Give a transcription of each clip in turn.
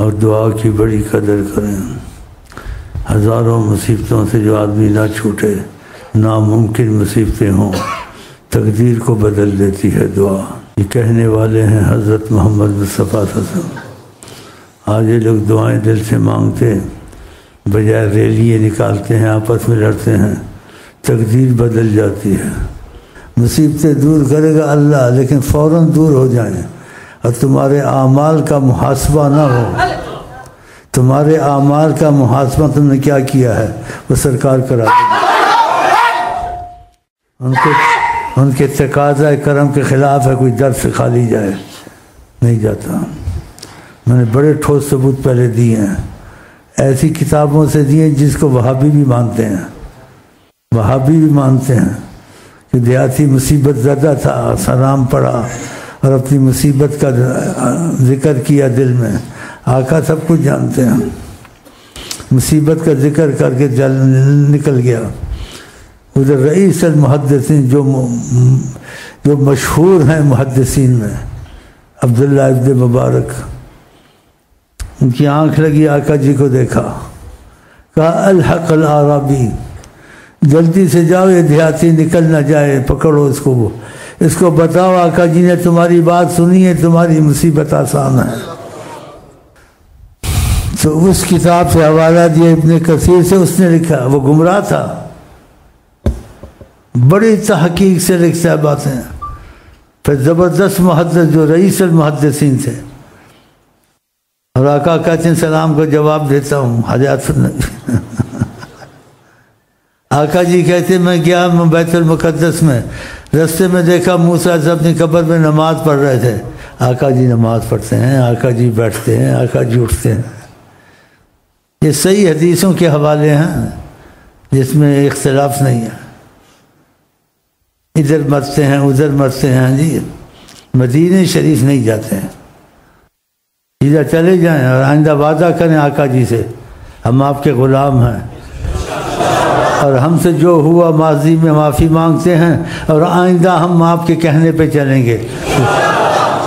اور دعا کی بڑی قدر کریں۔ ہزاروں مصیبتوں سے جو آدمی نہ چھوٹے، ناممکن مصیبتیں ہوں، تقدیر کو بدل دیتی ہے دعا۔ یہ کہنے والے ہیں حضرت محمد مصطفیٰ صلی اللہ علیہ وسلم۔ آج یہ لوگ دعائیں دل سے مانگتے بجائے ریلیاں نکالتے ہیں، آپس میں لڑتے ہیں، تقدیر بدل جاتی ہے۔ مصیبتیں دور کرے گا اللہ، لیکن فوراً دور ہو جائیں اور تمہارے اعمال کا محاسبہ نہ ہو۔ تمہارے اعمال کا محاسبہ تم نے کیا کیا ہے وہ سرکار کرا دے۔ ان کے تقاضۂ کرم کے خلاف ہے، کوئی در سے خالی جائے نہیں جاتا۔ میں نے بڑے ٹھوس ثبوت پہلے دیے ہیں، ایسی کتابوں سے دیے جس کو وہابی بھی مانتے ہیں۔ وہابی بھی مانتے ہیں کہ دیہاتی مصیبت زدہ تھا، سلام پڑھا اور اپنی مصیبت کا ذکر کیا دل میں۔ آقا سب کچھ جانتے ہیں، مصیبت کا ذکر کر کے نکل گیا۔ ادھر رئیس المحدثین جو مشہور ہیں محدثین میں، عبداللہ ابن مبارک، ان کی آنکھ لگی، آقا جی کو دیکھا، کہا الحق العربی، جلدی سے جاؤ یہ دیہاتی نکل نہ جائے، پکڑو اس کو بتاؤ آقا جی نے تمہاری بات سنی ہے، تمہاری مصیبت آسان ہے۔ تو اس کتاب سے حوالہ دیا ابن کثیر سے، اس نے لکھا، وہ گمراہ تھا، بڑی تحقیق سے لکھتا ہے باتیں۔ پھر زبردست محدث جو رئیس المحدثین تھے، اور آقا کہتے ہیں سلام کو جواب دیتا ہوں حاجات آقا جی کہتے ہیں میں گیا بیت المقدس میں، رستے میں دیکھا موسیٰ اپنی قبر میں نماز پڑھ رہے تھے۔ آقا جی نماز پڑھتے ہیں، آقا جی بیٹھتے ہیں، آقا جی اٹھتے ہیں۔ یہ صحیح حدیثوں کے حوالے ہیں جس میں اختلاف نہیں ہے۔ ادھر مرتے ہیں ادھر مرتے ہیں، جی مدینہ شریف نہیں جاتے ہیں، ادھر چلے جائیں اور آئندہ وعدہ کریں آقا جی سے، ہم آپ کے غلام ہیں اور ہم سے جو ہوا ماضی میں معافی مانگتے ہیں، اور آئندہ ہم آپ کے کہنے پہ چلیں گے۔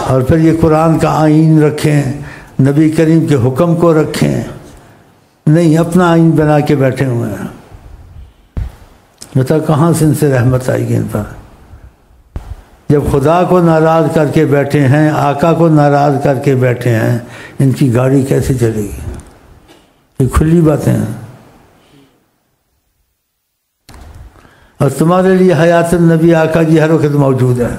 اور پھر یہ قرآن کا آئین رکھیں، نبی کریم کے حکم کو رکھیں، نہیں اپنا آئین بنا کے بیٹھے ہوئے ہیں۔ بتا کہاں سے ان سے رحمت آئے گی ان پر؟ جب خدا کو ناراض کر کے بیٹھے ہیں، آقا کو ناراض کر کے بیٹھے ہیں، ان کی گاڑی کیسے چلے گی؟ یہ کھلی باتیں ہیں۔ اور تمہارے لیے حیات النبی آقا جی ہر وقت موجود ہے،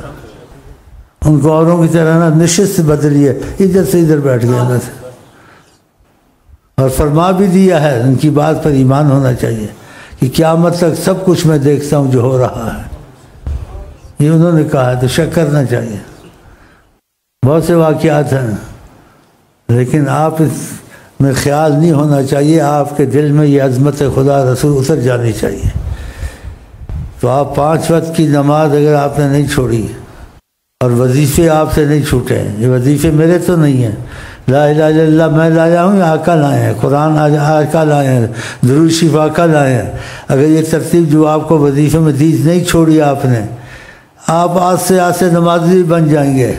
ان کو اوروں کی طرح نہ نشست بدلی ہے، ادھر سے ادھر بیٹھ گئے بس۔ اور فرما بھی دیا ہے، ان کی بات پر ایمان ہونا چاہیے کہ قیامت تک سب کچھ میں دیکھتا ہوں جو ہو رہا ہے، یہ انہوں نے کہا ہے، تو شک کرنا چاہیے۔ بہت سے واقعات ہیں، لیکن آپ اس میں خیال نہیں ہونا چاہیے، آپ کے دل میں یہ عظمت خدا رسول اتر جانی چاہیے۔ تو آپ 5 وقت کی نماز اگر آپ نے نہیں چھوڑی اور وظیفے آپ سے نہیں چھوٹے، یہ وظیفے میرے تو نہیں ہیں، لا الہ الا اللہ میں لایا ہوں، آقا لائے ہیں، قرآن آقا لائے ہیں، درود شریف آقا لائے ہیں۔ اگر یہ ترتیب جو آپ کو وظیفے میں دی نہیں چھوڑی آپ نے، آپ آج سے نمازی بن جائیں گے،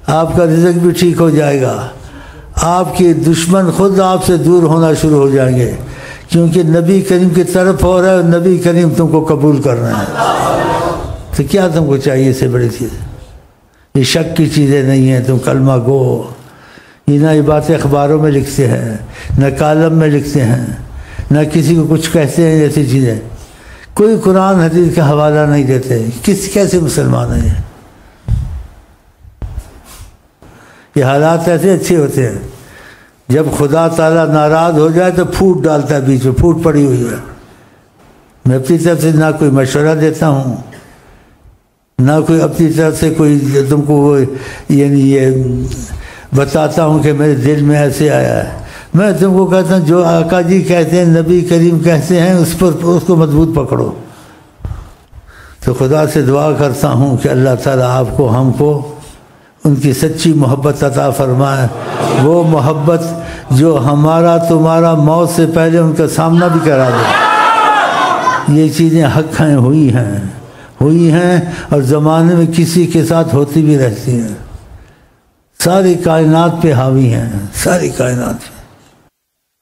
آپ کا رزق بھی ٹھیک ہو جائے گا، آپ کے دشمن خود آپ سے دور ہونا شروع ہو جائیں گے، کیونکہ نبی کریم کی طرف ہو رہا ہے اور نبی کریم تم کو قبول کر رہے ہیں۔ تو کیا تم کو چاہیے سے بڑی چیز؟ یہ شک کی چیزیں نہیں ہیں، تم کلمہ گو، یہ نہ یہ باتیں اخباروں میں لکھتے ہیں، نہ کالم میں لکھتے ہیں، نہ کسی کو کچھ کہتے ہیں، ایسی چیزیں کوئی قرآن حدیث کا حوالہ نہیں دیتے۔ کیسے مسلمان ہیں؟ یہ حالات ایسے اچھے ہوتے ہیں، جب خدا تعالیٰ ناراض ہو جائے تو پھوٹ ڈالتا ہے، بیچ میں پھوٹ پڑی ہوئی ہے۔ میں اپنی طرف سے نہ کوئی مشورہ دیتا ہوں، نہ کوئی اپنی طرف سے کوئی تم کو یعنی یہ بتاتا ہوں کہ میرے دل میں ایسے آیا ہے۔ میں تم کو کہتا ہوں جو آقا جی کہتے ہیں، نبی کریم کہتے ہیں، اس کو مضبوط پکڑو۔ تو خدا سے دعا کرتا ہوں کہ اللہ تعالیٰ آپ کو ہم کو ان کی سچی محبت عطا فرمائے، وہ محبت جو ہمارا تمہارا موت سے پہلے ان کا سامنا بھی کرا دے۔ یہ چیزیں حق ہیں، ہوئی ہیں اور زمانے میں کسی کے ساتھ ہوتی بھی رہتی ہیں۔ ساری کائنات پہ حاوی ہیں، ساری کائنات پہ۔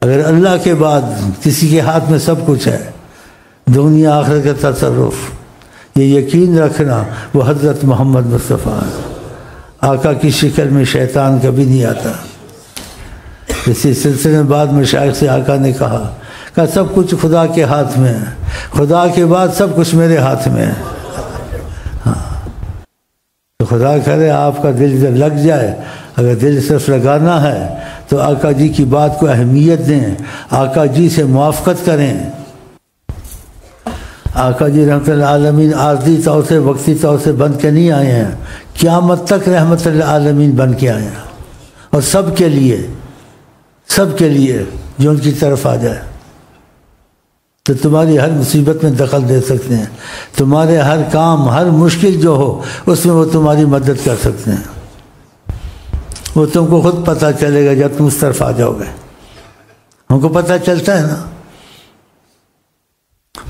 اگر اللہ کے بعد کسی کے ہاتھ میں سب کچھ ہے، دنیا آخرت کا تصرف، یہ یقین رکھنا وہ حضرت محمد مصطفیٰ آقا کی شکل میں شیطان کبھی نہیں آتا۔ اسی سلسلے میں بعد مشائخ سے آقا نے کہا سب کچھ خدا کے ہاتھ میں ہے، خدا کے بعد سب کچھ میرے ہاتھ میں ہے۔ ہاں تو خدا کرے آپ کا دل جب لگ جائے، اگر دل صرف لگانا ہے تو آقا جی کی بات کو اہمیت دیں، آقا جی سے موافقت کریں۔ آقا جی رحمت اللہ عالمین عارضی طور سے وقتی طور سے بن کے نہیں آئے ہیں، قیامت تک رحمت اللہ عالمین بن کے آئے ہیں، اور سب کے لیے جو ان کی طرف آ جائے تو تمہاری ہر مصیبت میں دخل دے سکتے ہیں، تمہارے ہر کام، ہر مشکل جو ہو اس میں وہ تمہاری مدد کر سکتے ہیں۔ وہ تم کو خود پتہ چلے گا جب تم اس طرف آ جاؤ گے۔ ہم کو پتہ چلتا ہے نا،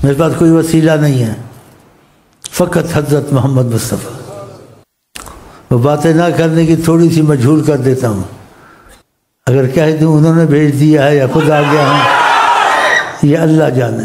میرے پاس کوئی وسیلہ نہیں ہے، فقط حضرت محمد مصطفیٰ۔ وہ باتیں نہ کرنے کی تھوڑی سی مجھول کر دیتا ہوں، اگر کہہ دوں انہوں نے بھیج دیا ہے یا خود آ گیا ہوں، یہ اللہ جانے۔